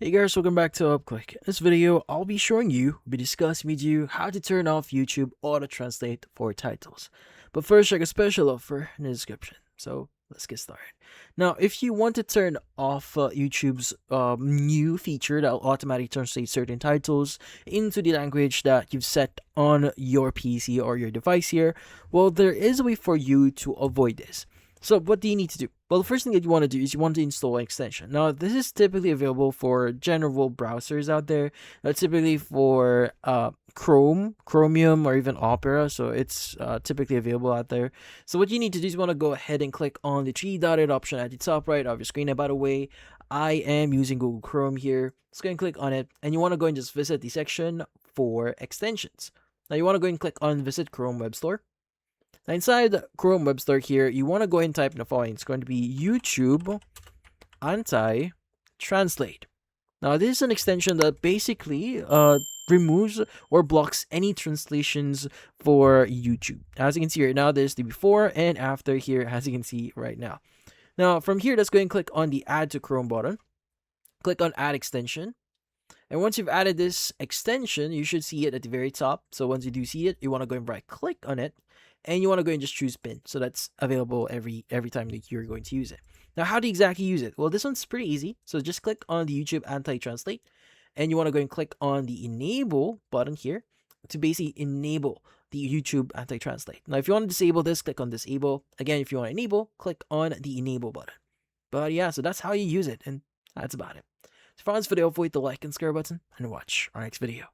Hey guys, welcome back to UpClick. In this video, I'll be discussing with you how to turn off YouTube auto translate for titles. But first, check a special offer in the description. So let's get started. Now, if you want to turn off YouTube's new feature that will automatically translate certain titles into the language that you've set on your PC or your device here, well, there is a way for you to avoid this. So what do you need to do? Well, the first thing that you want to do is you want to install an extension. Now, this is typically available for general browsers out there. Typically for Chrome, Chromium, or even Opera. So it's typically available out there. So what you need to do is you want to go ahead and click on the three dotted option at the top right of your screen. And by the way, I am using Google Chrome here. Let's go and click on it. And you want to go and just visit the section for extensions. Now, you want to go and click on Visit Chrome Web Store. Now inside Chrome Web Store here, you want to go and type in the following. It's going to be YouTube anti-translate. Now this is an extension that basically removes or blocks any translations for YouTube. As you can see right now, there's the before and after here, as you can see right now. Now from here, let's go and click on the Add to Chrome button. Click on Add Extension. And once you've added this extension, you should see it at the very top. So once you do see it, you want to go and right click on it. And you want to go and just choose pin. So that's available every time that you're going to use it. Now, how do you exactly use it? Well, this one's pretty easy. So just click on the YouTube anti-translate. And you want to go and click on the enable button here to basically enable the YouTube anti-translate. Now, if you want to disable this, click on disable. Again, if you want to enable, click on the enable button. But yeah, so that's how you use it. And that's about it. So if you found this video, avoid the like and share button and watch our next video.